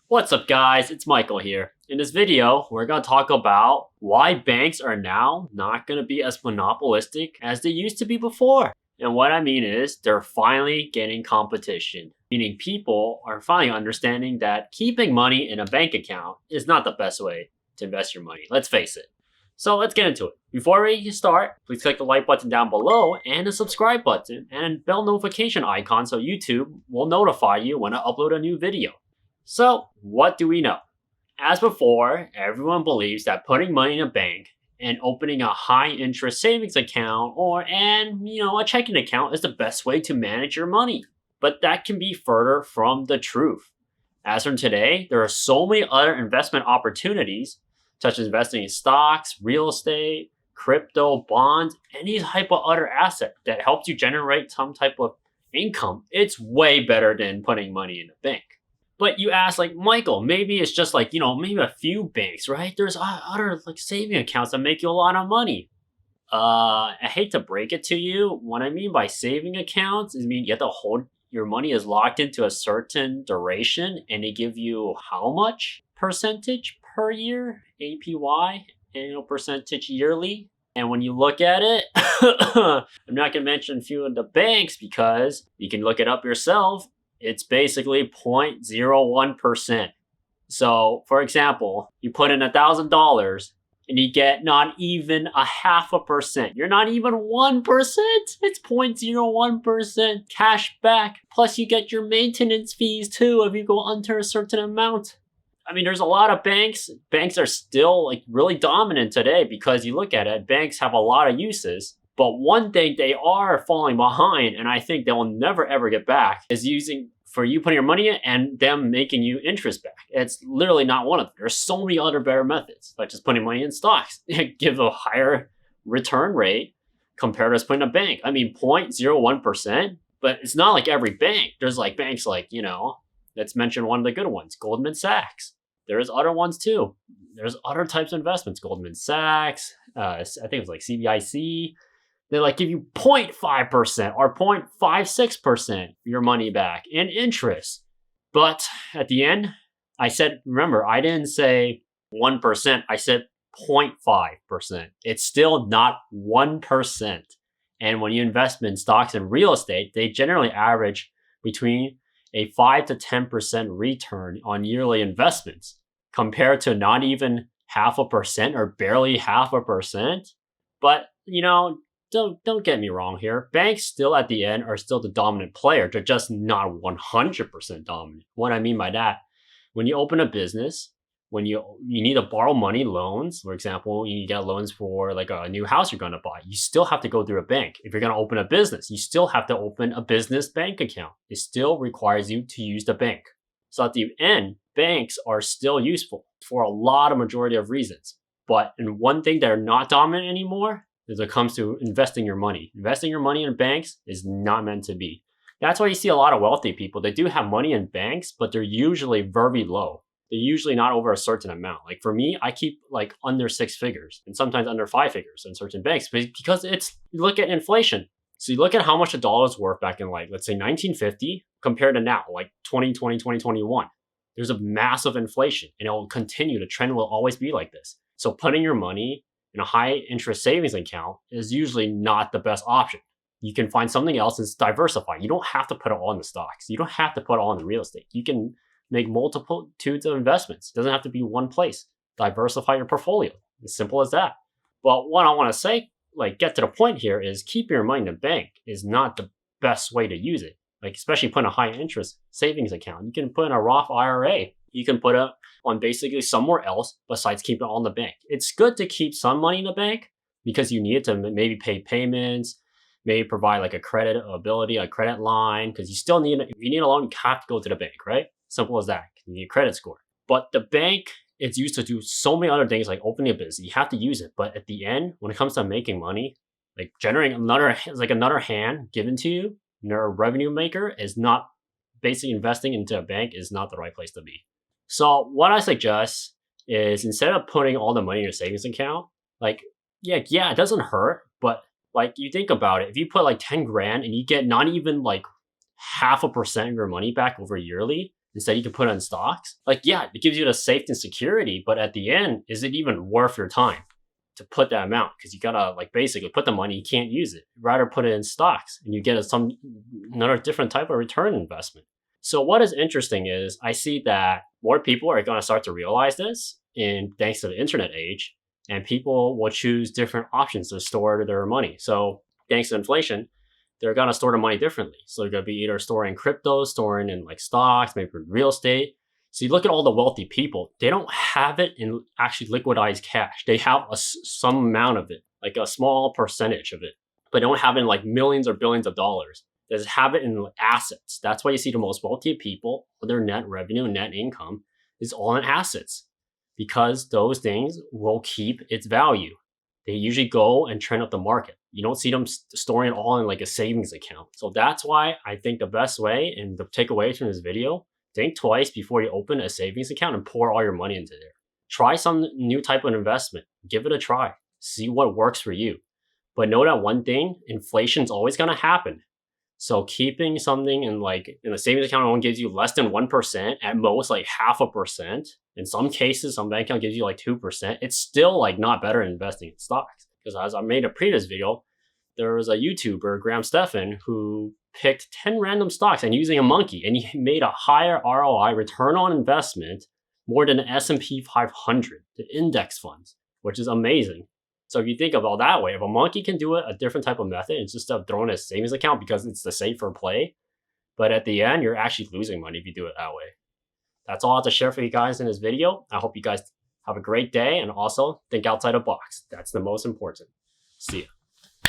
What's up guys, it's Michael here. In this video, we're going to talk about why banks are now not going to be as monopolistic as they used to be before. And what I mean is, they're finally getting competition. Meaning people are finally understanding that keeping money in a bank account is not the best way to invest your money. Let's face it. So let's get into it. Before we start, please click the like button down below and the subscribe button and bell notification icon so YouTube will notify you when I upload a new video. So, what do we know? As before, everyone believes that putting money in a bank and opening a high interest savings account a checking account is the best way to manage your money. But that can be further from the truth. As from today, there are so many other investment opportunities, such as investing in stocks, real estate, crypto, bonds, any type of other asset that helps you generate some type of income. It's way better than putting money in a bank. But you ask, like, Michael, maybe it's just like, maybe a few banks, right? There's other like saving accounts that make you a lot of money. I hate to break it to you. What I mean by saving accounts is you have to hold your money is locked into a certain duration and they give you how much percentage per year? APY, annual percentage yearly. And when you look at it, I'm not going to mention a few of the banks because you can look it up yourself. It's basically 0.01%. So, for example, you put in $1,000 and you get not even a 0.5%. You're not even 1%. It's 0.01% cash back. Plus, you get your maintenance fees too if you go under a certain amount. I mean, there's a lot of banks. Banks are still like really dominant today because you look at it, banks have a lot of uses. But one thing they are falling behind, and I think they'll never ever get back, is using for you putting your money in and them making you interest back. It's literally not one of them. There's so many other better methods, like just putting money in stocks. Give a higher return rate compared to just putting in a bank. I mean, 0.01%, but it's not like every bank. There's like banks like, let's mention one of the good ones, Goldman Sachs. There's other ones too. There's other types of investments, Goldman Sachs, I think it was like CBIC. They like give you 0.5% or 0.56% your money back in interest. But at the end, I said, remember, I didn't say 1%, I said 0.5%. It's still not 1%. And when you invest in stocks and real estate, they generally average between a 5 to 10% return on yearly investments compared to not even 0.5% or barely 0.5%. But, don't get me wrong here. Banks still at the end are still the dominant player. They're just not 100% dominant. What I mean by that, when you open a business, when you need to borrow money, loans, for example, you get loans for like a new house you're going to buy, you still have to go through a bank. If you're going to open a business, you still have to open a business bank account. It still requires you to use the bank. So at the end, banks are still useful for a lot of majority of reasons. But in one thing they're not dominant anymore is when it comes to investing your money. Investing your money in banks is not meant to be. That's why you see a lot of wealthy people. They do have money in banks, but they're usually very low. They're usually not over a certain amount. Like for me, I keep like under 6 figures and sometimes under 5 figures in certain banks because you look at inflation. So you look at how much a dollar is worth back in like, let's say 1950 compared to now, like 2020, 2021. There's a massive inflation and it will continue. The trend will always be like this. So putting your money in a high interest savings account is usually not the best option. You can find something else and diversify. You don't have to put it all in the stocks. You don't have to put it all in the real estate. You can make multitudes of investments. It doesn't have to be one place. Diversify your portfolio. As simple as that. But what I want to say, like get to the point here, is keeping your money in the bank is not the best way to use it. Like especially putting a high interest savings account. You can put in a Roth IRA. You can put it on basically somewhere else besides keeping it on the bank. It's good to keep some money in the bank because you need it to maybe pay payments, maybe provide like a credit ability, a credit line, because you still need, if you need a loan, you have to go to the bank, right? Simple as that. You need a credit score. But the bank, it's used to do so many other things like opening a business. You have to use it. But at the end, when it comes to making money, like generating another hand given to you, your revenue maker is not, basically investing into a bank is not the right place to be. So what I suggest is instead of putting all the money in your savings account, like, yeah, it doesn't hurt, but like you think about it, if you put like 10 grand and you get not even like 0.5% of your money back over yearly, Instead, you can put it in stocks. Like, yeah, it gives you the safety and security, but at the end, is it even worth your time to put that amount? Because you gotta like basically put the money, you can't use it. Rather put it in stocks and you get another different type of return investment. So what is interesting is I see that more people are going to start to realize this in thanks to the internet age, and people will choose different options to store their money. So thanks to inflation, they're going to store their money differently. So they're going to be either storing crypto, storing in like stocks, maybe real estate. So you look at all the wealthy people, they don't have it in actually liquidized cash. They have some amount of it, like a small percentage of it, but they don't have it in like millions or billions of dollars. They just have it in assets. That's why you see the most wealthy people, their net revenue, net income is all in assets, because those things will keep its value. They usually go and trend up the market. You don't see them storing it all in like a savings account. So that's why I think the best way, and the takeaway from this video, think twice before you open a savings account and pour all your money into there. Try some new type of investment. Give it a try. See what works for you. But know that one thing, inflation is always going to happen. So keeping something in a savings account only gives you less than 1%, at most like 0.5%. In some cases, some bank account gives you like 2%. It's still like not better than investing in stocks. Because as I made a previous video, there was a YouTuber, Graham Stephan, who picked 10 random stocks and using a monkey, and he made a higher ROI, return on investment, more than the S&P 500, the index funds, which is amazing. So if you think about that way, if a monkey can do it a different type of method, it's just throwing a savings account because it's the safer play. But at the end, you're actually losing money if you do it that way. That's all I have to share for you guys in this video. I hope you guys have a great day, and also think outside the box. That's the most important. See ya.